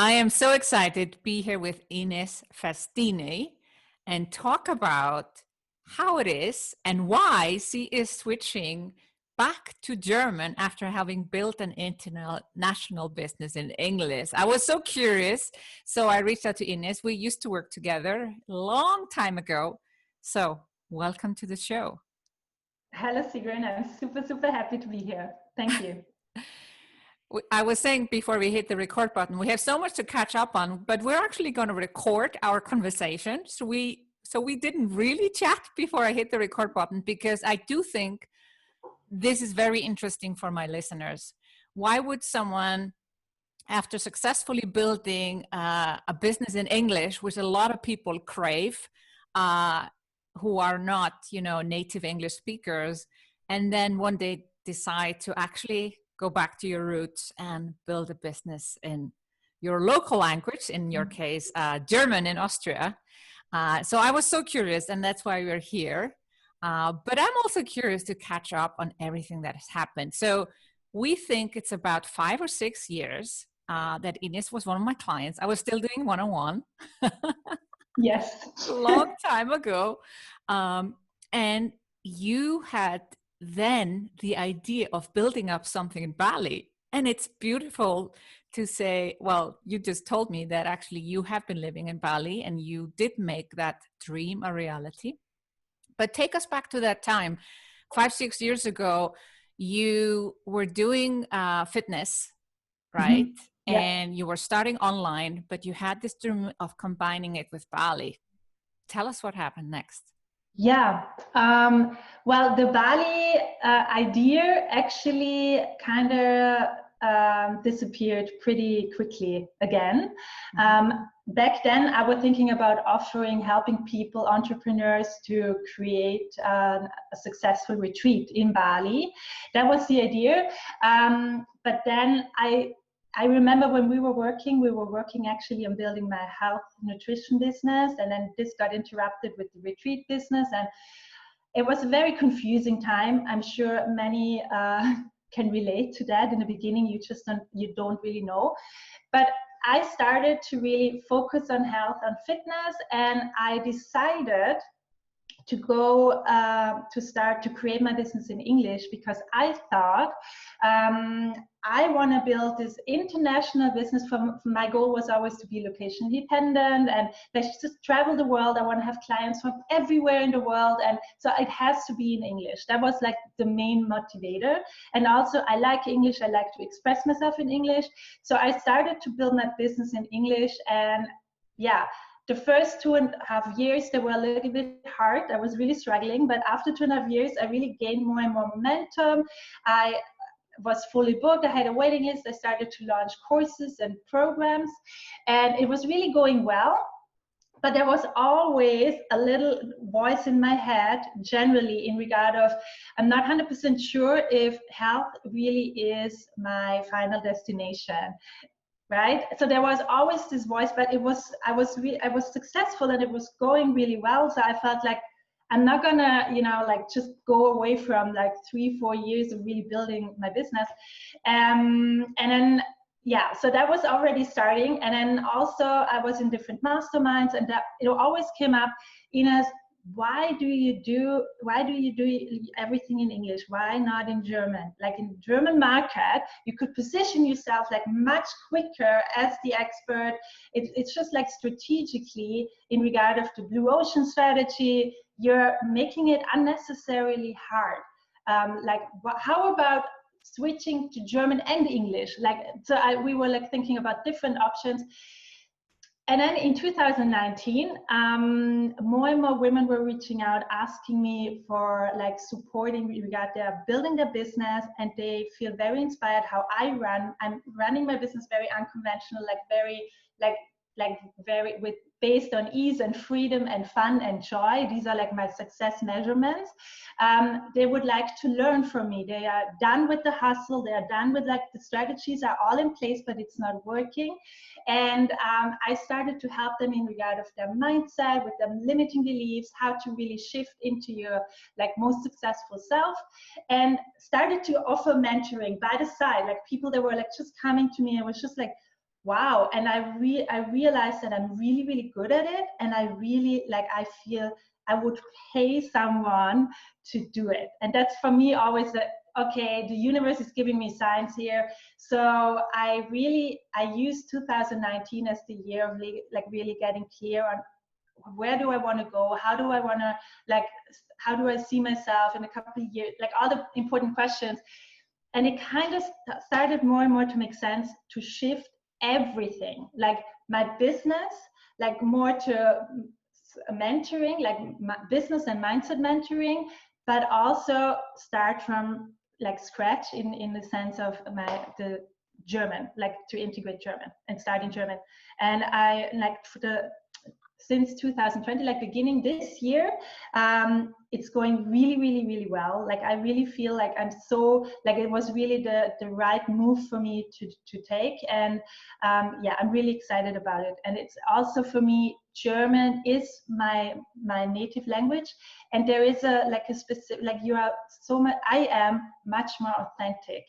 I am so excited to be here with Ines Festini and talk about how it is and why she is switching back to German after having built an international business in English. I was so curious, so I reached out to Ines. We used to work together a long time ago. So welcome to the show. Hello, Sigrun. I'm super happy to be here. Thank you. I was saying before we hit the record button, we have so much to catch up on, but we're actually going to record our conversation. So we didn't really chat before I hit the record button, because I do think this is very interesting for my listeners. Why would someone, after successfully building a business in English, which a lot of people crave, who are not, native English speakers, and then one day decide to actually go back to your roots and build a business in your local language, in your case, German in Austria. So I was so curious, and that's why we're here. But I'm also curious to catch up on everything that has happened. So we think it's about 5 or 6 years that Ines was one of my clients. I was still doing one-on-one. Yes. A long time ago. And you had then the idea of building up something in Bali. And it's beautiful to say, well, you just told me that actually you have been living in Bali and you did make that dream a reality. But take us back to that time. 5, 6 years ago, you were doing fitness, right? Mm-hmm. Yeah. And you were starting online, but you had this dream of combining it with Bali. Tell us what happened next. Yeah. Well, the Bali idea actually kind of disappeared pretty quickly again. Back then, I was thinking about helping people, entrepreneurs, to create a successful retreat in Bali. That was the idea. But then I remember when we were working actually on building my health nutrition business, and then this got interrupted with the retreat business, and it was a very confusing time. I'm sure many can relate to that. In the beginning, you don't really know. But I started to really focus on health and fitness, and I decided to go to start to create my business in English, because I thought I want to build this international business. My goal was always to be location dependent and let's just travel the world. I want to have clients from everywhere in the world, and so it has to be in English. That was like the main motivator. And also I like English. I like to express myself in English. So I started to build my business in English, and yeah, the first 2.5 years, they were a little bit hard. I was really struggling, but after 2.5 years, I really gained more and more momentum. I was fully booked. I had a waiting list. I started to launch courses and programs, and it was really going well. But there was always a little voice in my head, generally, in regard of, I'm not 100% sure if health really is my final destination. Right, so there was always this voice, but I was successful and it was going really well. So I felt like I'm not gonna, just go away from like 3-4 years of really building my business. And then, yeah, so that was already starting. And then also I was in different masterminds, and that it always came up, Ines, why do you do everything in English? Why not in German? Like in German market, you could position yourself like much quicker as the expert. It's just like strategically, in regard of the blue ocean strategy, you're making it unnecessarily hard. How about switching to German and English? We were like thinking about different options. And then in 2019, more and more women were reaching out, asking me for like supporting in regard their building their business, and they feel very inspired how I'm running my business very unconventional, very based on ease and freedom and fun and joy. These are like my success measurements. They would like to learn from me. They are done with the hustle. They are done with like the strategies are all in place, but it's not working. And I started to help them in regard of their mindset, with them limiting beliefs, how to really shift into your like most successful self, and started to offer mentoring by the side, like people that were like just coming to me. I was just like, wow. And I realized that I'm really, really good at it. And I really, like, I feel I would pay someone to do it. And that's for me always okay, the universe is giving me signs here. So I used 2019 as the year of really getting clear on where do I want to go? How do I want to, like, how do I see myself in a couple of years? Like, all the important questions. And it kind of started more and more to make sense to shift everything, like my business, like more to mentoring, like business and mindset mentoring, but also start from like scratch in the sense of the German, like to integrate German and start in German. And I like since 2020, like beginning this year, it's going really, really, really well. Like I really feel like I'm so, like it was really the right move for me to take. And yeah, I'm really excited about it. And it's also for me, German is my native language. And there is a specific, like you are so much, I am much more authentic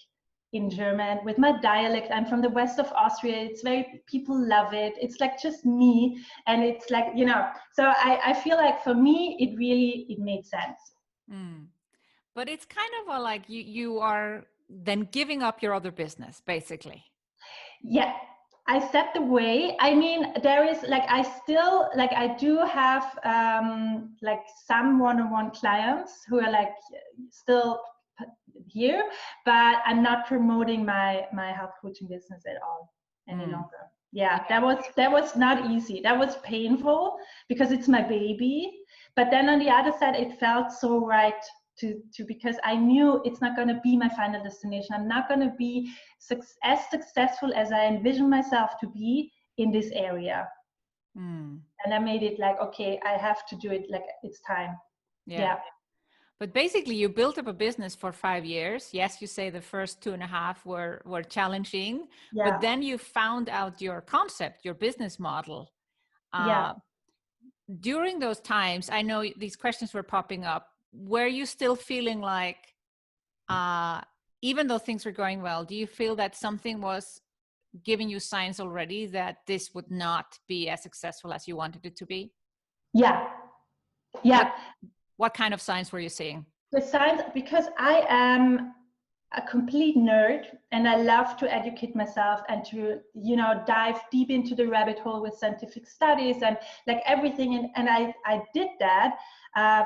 in German with my dialect. I'm from the west of Austria. It's very, people love it. It's like just me. And it's like, you know, so I feel like for me, it made sense. Mm. But it's kind of like you are then giving up your other business, basically. Yeah, I stepped away. I mean, there is like, I still, like, I do have like some one-on-one clients who are like still here, but I'm not promoting my health coaching business at all any longer. Yeah, that was not easy. That was painful because it's my baby. But then on the other side, it felt so right to because I knew it's not going to be my final destination. I'm not going to be as successful as I envision myself to be in this area. And I made it like, okay, I have to do it. Like, it's time. Yeah. But basically, you built up a business for 5 years. Yes, you say the first 2.5 were challenging, but then you found out your concept, your business model. During those times, I know these questions were popping up. Were you still feeling like, even though things were going well, do you feel that something was giving you signs already that this would not be as successful as you wanted it to be? Yeah. What kind of signs were you seeing? The signs, because I am a complete nerd and I love to educate myself and to, you know, dive deep into the rabbit hole with scientific studies and like everything. And I did that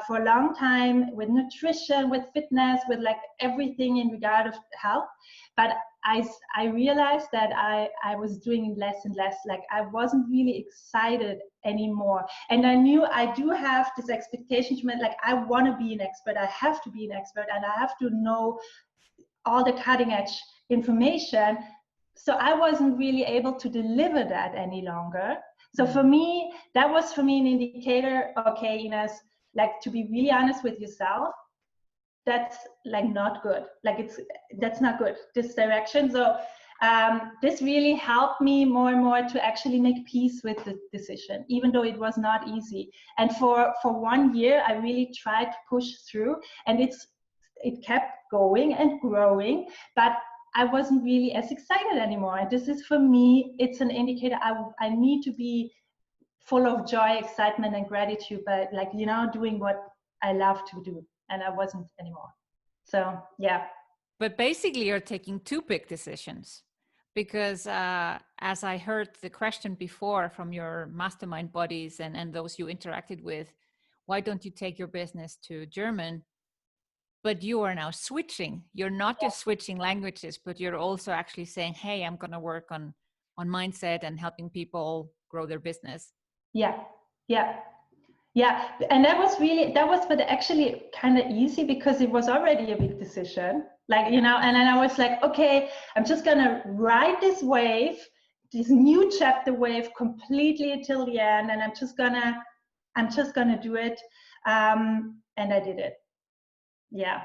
for a long time with nutrition, with fitness, with like everything in regard of health. But I realized that I was doing less and less. Like I wasn't really excited anymore. And I knew I do have this expectation to me, like I want to be an expert. I have to be an expert and I have to know all the cutting edge information. So I wasn't really able to deliver that any longer. So for me, that was for me an indicator, okay, Ines, like to be really honest with yourself, that's like not good. Like that's not good, this direction. So this really helped me more and more to actually make peace with the decision, even though it was not easy. And for 1 year, I really tried to push through, and it kept going and growing, but I wasn't really as excited anymore. And this is for me, it's an indicator I need to be full of joy, excitement, and gratitude, but like, you know, doing what I love to do. And I wasn't anymore. So, yeah. But basically, you're taking two big decisions because as I heard the question before from your mastermind buddies and those you interacted with, why don't you take your business to German? But you are now switching. You're not just switching languages, but you're also actually saying, hey, I'm going to work on mindset and helping people grow their business. Yeah. And that was but actually kind of easy because it was already a big decision. Like, you know, and then I was like, okay, I'm just going to ride this wave, this new chapter wave completely till the end. And I'm just gonna do it. And I did it. Yeah.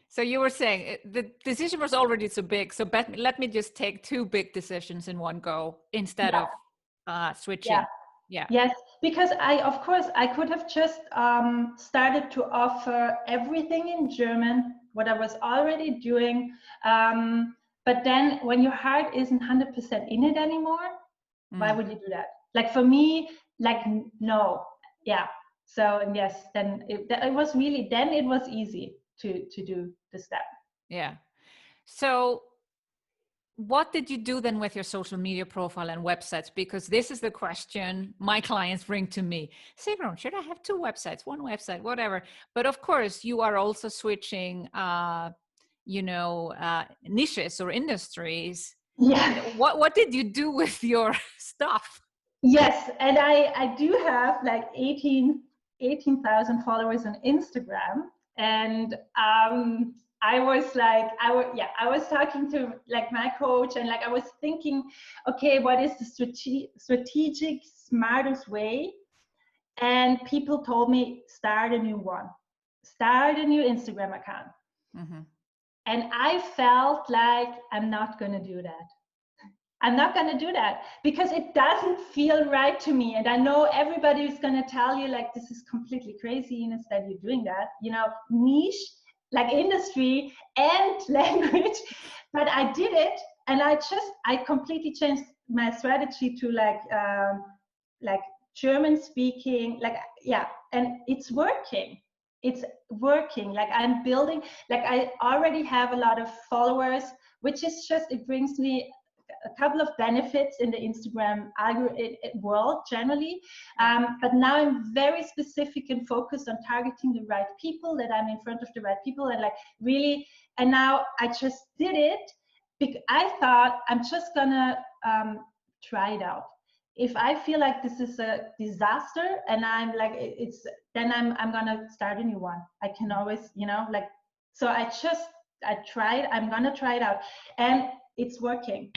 So you were saying the decision was already so big. So let me just take two big decisions in one go instead of switching. Yeah. Yes, because of course, I could have just started to offer everything in German, what I was already doing. But then when your heart isn't 100% in it anymore, why would you do that? Like for me, like, no. Yeah. So, and yes, then it was really, then it was easy to do the step. Yeah. So what did you do then with your social media profile and websites? Because this is the question my clients bring to me. Sigrun, should I have 2 websites, 1 website, whatever? But of course, you are also switching, niches or industries. Yeah. What did you do with your stuff? Yes, and I do have like 18,000 followers on Instagram, and I was like, I was talking to like my coach, and like I was thinking, okay, what is the strategic, smartest way? And people told me, start a new one, start a new Instagram account. Mm-hmm. And I felt like I'm not going to do that. I'm not going to do that because it doesn't feel right to me. And I know everybody is going to tell you like, this is completely crazy, Ines, that you're doing that, niche, like industry and language. But I did it. And I completely changed my strategy to like German speaking, and it's working. It's working. Like I'm building, like I already have a lot of followers, which is just, it brings me a couple of benefits in the Instagram world generally. But now I'm very specific and focused on targeting the right people, that I'm in front of the right people, and like really, and now I just did it because I thought I'm just gonna try it out. If I feel like this is a disaster and I'm like, then I'm gonna start a new one. I can always, so I tried, I'm gonna try it out, and it's working.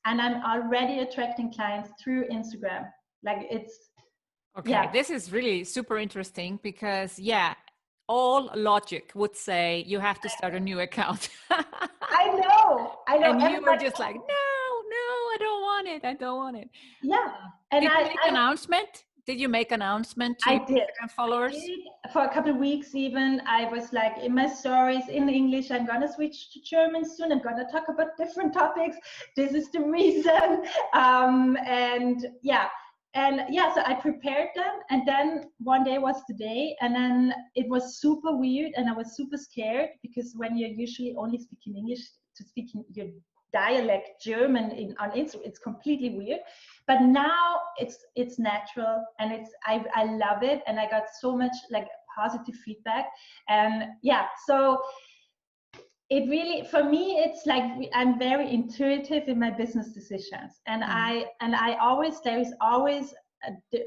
And I'm already attracting clients through Instagram. Like it's, okay, yeah. This is really super interesting because, all logic would say you have to start a new account. I know. And you were just like, no, I don't want it. Yeah. And Did you make an announcement? Did you make an announcement to I did. Instagram followers? I did. For a couple of weeks even, I was like in my stories in English, I'm gonna switch to German soon. I'm gonna talk about different topics. This is the reason. So I prepared them, and then one day was the day, and then it was super weird, and I was super scared because when you're usually only speaking English, to speaking your dialect German on Instagram, it's completely weird. But now it's natural, and I love it, and I got so much like positive feedback, and so it really, for me, it's like I'm very intuitive in my business decisions, and there is always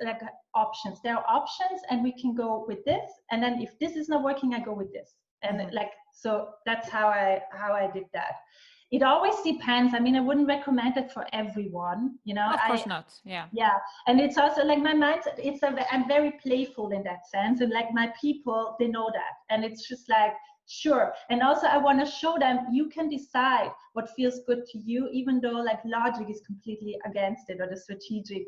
like options. There are options, and we can go with this, and then if this is not working, I go with this, and so that's how I did that. It always depends. I mean, I wouldn't recommend it for everyone, Of course not. Yeah. Yeah, and it's also like my mindset. I'm very playful in that sense, and like my people, they know that, and it's just like, sure. And also, I want to show them you can decide what feels good to you, even though like logic is completely against it, or the strategic,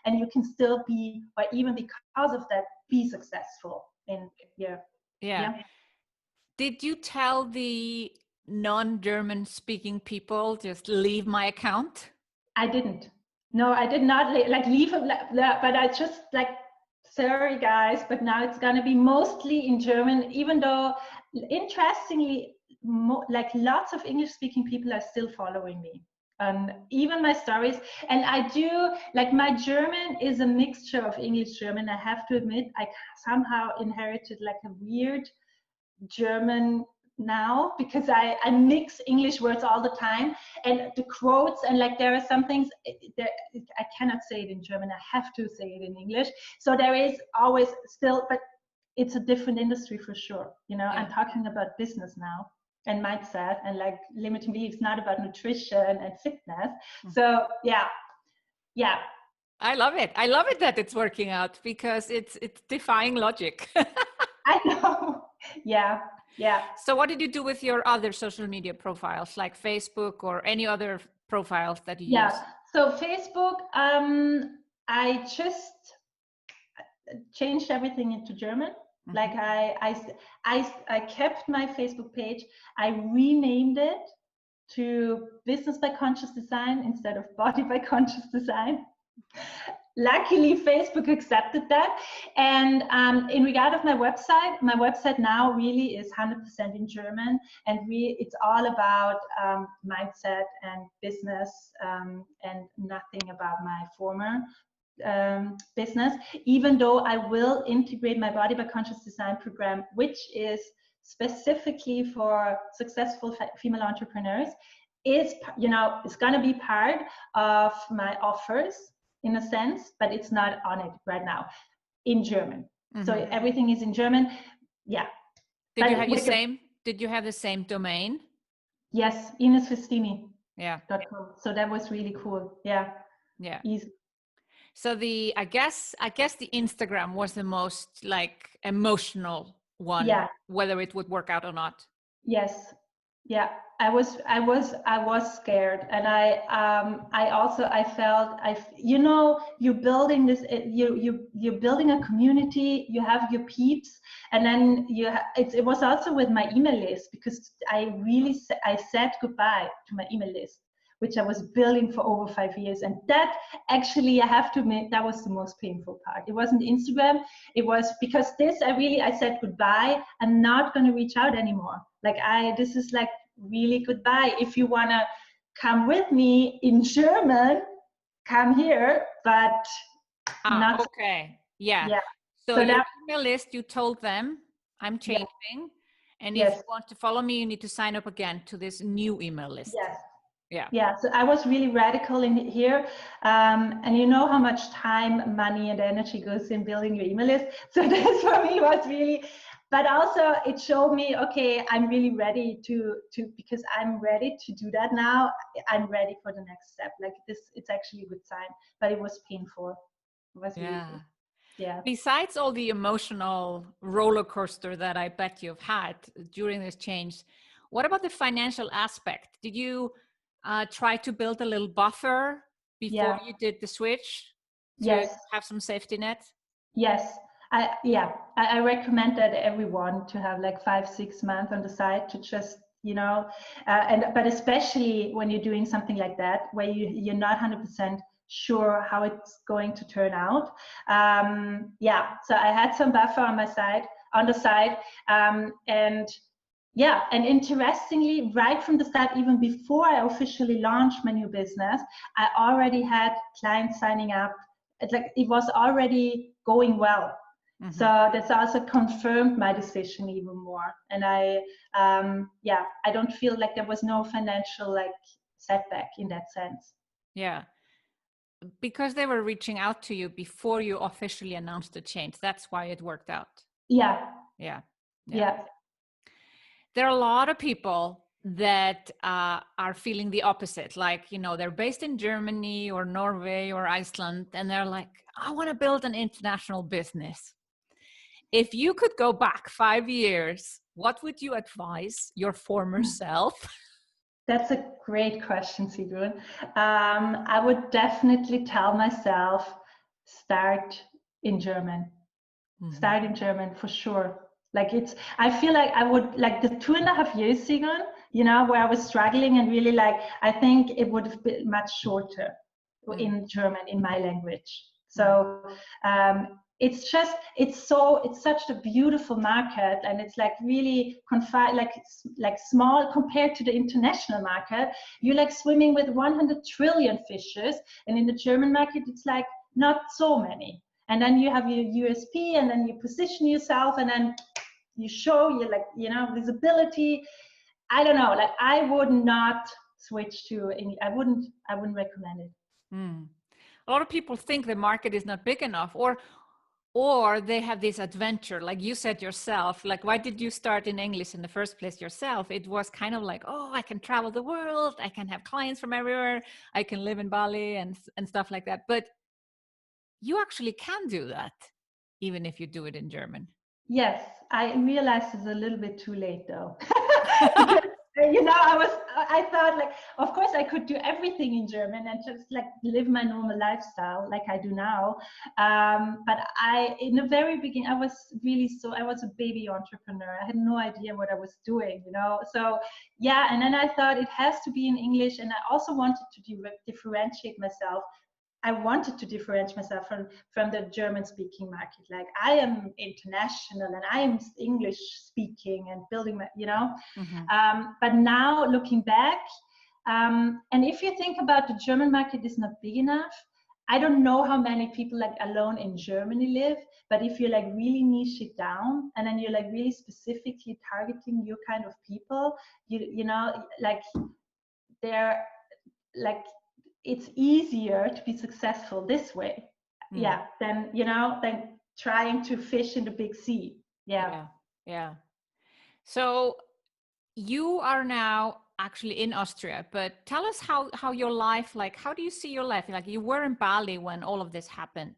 and you can still be, or even because of that, be successful in Yeah. Did you tell the non-German speaking people just leave my account? I didn't. No, I did not leave it, but I just like, sorry guys, but now it's gonna be mostly in German, even though interestingly, like lots of English speaking people are still following me. Even my stories, and I do like, my German is a mixture of English German. I have to admit, I somehow inherited like a weird German now, because I mix English words all the time, and the quotes, and like there are some things I cannot say it in German. I have to say it in English. So there is always still, but it's a different industry for sure. I'm talking about business now, and mindset, and like limiting beliefs, not about nutrition and fitness. So yeah. I love it. I love it that it's working out, because it's defying logic. I know. Yeah. So what did you do with your other social media profiles, like Facebook or any other profiles that you use? So Facebook, I just changed everything into German. Like I kept my Facebook page. I renamed it to business by conscious design instead of body by conscious design. Luckily, Facebook accepted that. And in regard of my website now really is 100% in German, and it's all about mindset and business, and nothing about my former business, even though I will integrate my body by conscious design program, which is specifically for successful female entrepreneurs, is, it's going to be part of my offers in a sense, but it's not on it right now in German. So everything is in German. Yeah. Did you have the same domain? Yes, Ines Festini. Yeah. So that was really cool. Yeah. Yeah. Easy. So I guess the Instagram was the most like emotional one, yeah, whether it would work out or not. Yes. Yeah, I was scared, and I felt you're building this, you're building a community, you have your peeps, and then it was also with my email list, because I said goodbye to my email list, which I was building for over 5 years, and that actually, I have to admit, that was the most painful part. It wasn't Instagram, it was because I said goodbye. I'm not going to reach out anymore. This is like really goodbye. If you want to come with me in German, come here, but not. Okay. Yeah. So your email list, you told them, I'm changing. And if you want to follow me, you need to sign up again to this new email list. Yeah. So I was really radical in here. And you know how much time, money, and energy goes in building your email list. So this for me was really, but also it showed me, okay, I'm really ready to because I'm ready to do that now. I'm ready for the next step. Like this, it's actually a good sign, but it was painful. It was really good. Yeah. Besides all the emotional roller coaster that I bet you've had during this change, what about the financial aspect? Did you try to build a little buffer before you did the switch to have some safety net? Yes. I recommend that everyone to have like 5-6 months on the side to just, but especially when you're doing something like that, where you're not 100% sure how it's going to turn out. So I had some buffer on the side, and interestingly, right from the start, even before I officially launched my new business, I already had clients signing up. It was already going well. Mm-hmm. So that's also confirmed my decision even more. And I don't feel like there was no financial setback in that sense. Yeah. Because they were reaching out to you before you officially announced the change. That's why it worked out. Yeah. There are a lot of people that are feeling the opposite. Like, they're based in Germany or Norway or Iceland, and they're like, I want to build an international business. If you could go back 5 years, what would you advise your former self? That's a great question, Sigrun. I would definitely tell myself, start in German. Mm-hmm. Start in German for sure. I feel like I would, like the 2.5 years, Sigrun, where I was struggling and really I think it would have been much shorter in German, in my language. So it's such a beautiful market, and it's really confined, like small compared to the international market. You're swimming with 100 trillion fishes, and in the German market, it's not so many. And then you have your USP, and then you position yourself, and then you show your visibility. I don't know, I would not switch to any. I wouldn't recommend it. A lot of people think the market is not big enough, or they have this adventure, like you said yourself. Why did you start in English in the first place yourself? It was kind of I can travel the world, I can have clients from everywhere, I can live in Bali and stuff like that. But you actually can do that, even if you do it in German. Yes, I realized it's a little bit too late though. I thought like, of course I could do everything in German and just like live my normal lifestyle like I do now. But in the very beginning, I was a baby entrepreneur. I had no idea what I was doing, So yeah, and then I thought it has to be in English, and I also wanted to differentiate myself. I wanted to differentiate myself from the German-speaking market. Like, I am international and I am English speaking and building my, But now looking back, and if you think about the German market is not big enough, I don't know how many people like alone in Germany live, but if you like really niche it down and then you're like really specifically targeting your kind of people, like they're like, it's easier to be successful this way, than trying to fish in the big sea. Yeah. So you are now actually in Austria, but tell us how your life, like, how do you see your life? Like, you were in Bali when all of this happened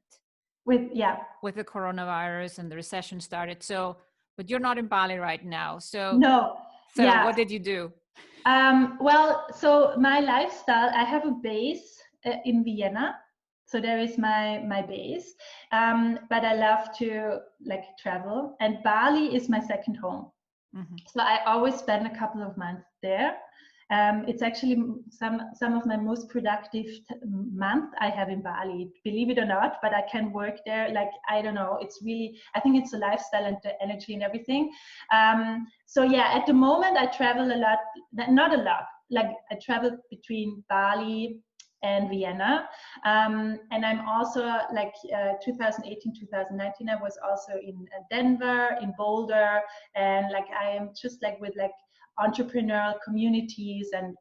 with the coronavirus and the recession started. So, but you're not in Bali right now. So what did you do? Well, so my lifestyle, I have a base in Vienna. So there is my base, but I love to like travel, and Bali is my second home. Mm-hmm. So I always spend a couple of months there. It's actually some of my most productive month I have in Bali, believe it or not, but I can work there. Like, I don't know, it's really, I think it's the lifestyle and the energy and everything. So yeah, at the moment I travel a lot, not a lot, like I travel between Bali and Vienna. And I'm also like 2018, 2019, I was also in Denver, in Boulder, and like I am just like with like entrepreneurial communities and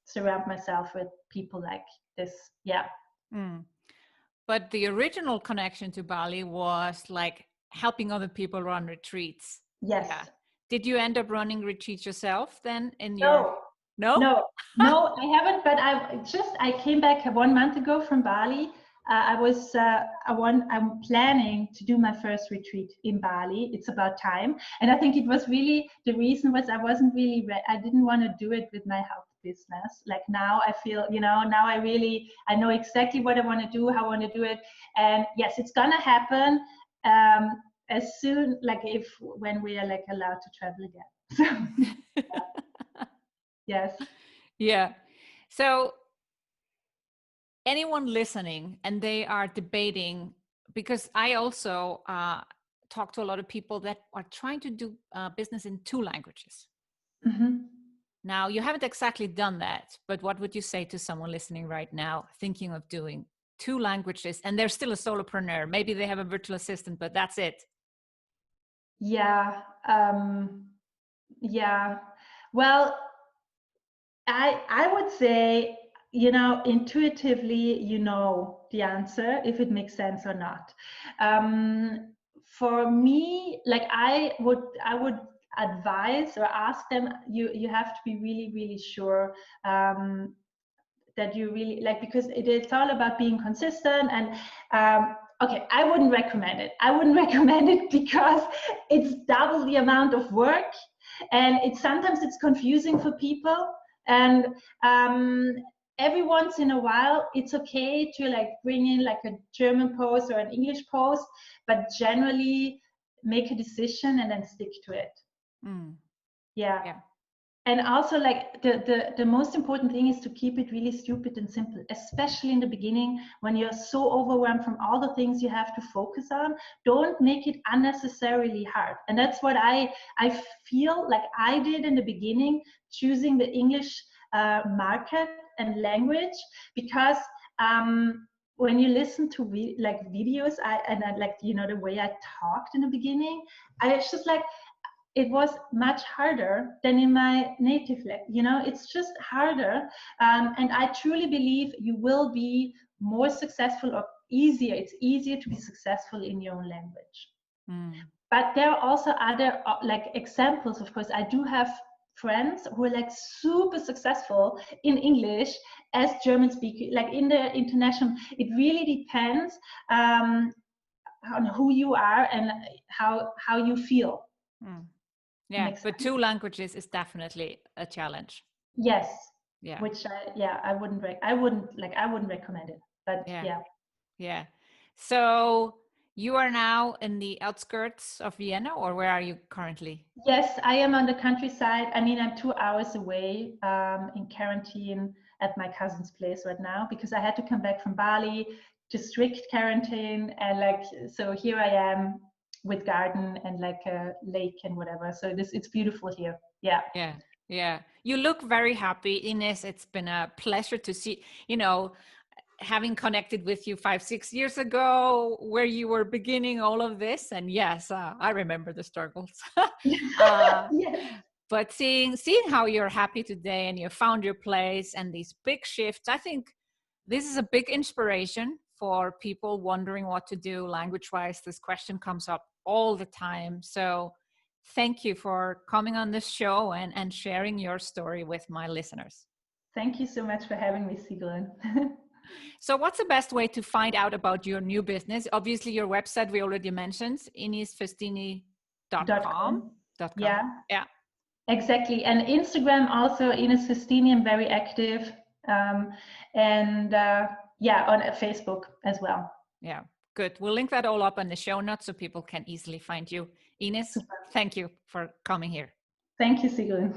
surround myself with people like this. But the original connection to Bali was like helping other people run retreats. Yes. Did you end up running retreats yourself then in No, I haven't, but I came back 1 month ago from Bali. I'm planning to do my first retreat in Bali. It's about time. And I think it was really, the reason was I wasn't really, I didn't want to do it with my health business. Like now I feel, now I know exactly what I want to do, how I want to do it. And yes, it's going to happen as soon, like when we are like allowed to travel again. Yes. Yeah. So anyone listening and they are debating, because I also talk to a lot of people that are trying to do business in 2 languages. Mm-hmm. Now, you haven't exactly done that, but what would you say to someone listening right now thinking of doing 2 languages and they're still a solopreneur? Maybe they have a virtual assistant, but that's it. Yeah. Well, I would say, intuitively, the answer, if it makes sense or not. For me, like I would advise or ask them, you have to be really, really sure that you really like, because it's all about being consistent. And okay, I wouldn't recommend it because it's double the amount of work, and sometimes it's confusing for people. And every once in a while, it's okay to like bring in like a German post or an English post, but generally make a decision and then stick to it. Yeah. And also, like the most important thing is to keep it really stupid and simple, especially in the beginning when you're so overwhelmed from all the things you have to focus on. Don't make it unnecessarily hard. And that's what I feel like I did in the beginning, choosing the English market and language, because when you listen to videos, I like, the way I talked in the beginning, I was just like, it was much harder than in my native language. It's just harder. And I truly believe you will be more successful, or easier. It's easier to be successful in your own language. But there are also other like examples. Of course, I do have friends who are like super successful in English as German speaking, like in the international. It really depends on who you are and how you feel. Yeah, but 2 languages is definitely a challenge. Yes. Yeah. Which I wouldn't recommend it. But Yeah. yeah. Yeah. So you are now in the outskirts of Vienna, or where are you currently? Yes, I am on the countryside. I mean, I'm 2 hours away in quarantine at my cousin's place right now because I had to come back from Bali to strict quarantine. And like, so here I am with garden and like a lake and whatever. So it's beautiful here. Yeah. Yeah. Yeah. You look very happy, Ines. It's been a pleasure to see, having connected with you 5-6 years ago where you were beginning all of this. And yes, I remember the struggles. Yes. But seeing how you're happy today and you found your place and these big shifts, I think this is a big inspiration for people wondering what to do language wise. This question comes up all the time. So thank you for coming on this show and sharing your story with my listeners. Thank you so much for having me, Sigrun. So what's the best way to find out about your new business? Obviously, your website we already mentioned, inesfestini.com. Yeah. Yeah. Exactly. And Instagram also, Ines Festini, I'm very active. And on Facebook as well. Yeah, good. We'll link that all up in the show notes so people can easily find you. Ines, Super. thank you for coming here. Thank you, Sigrun.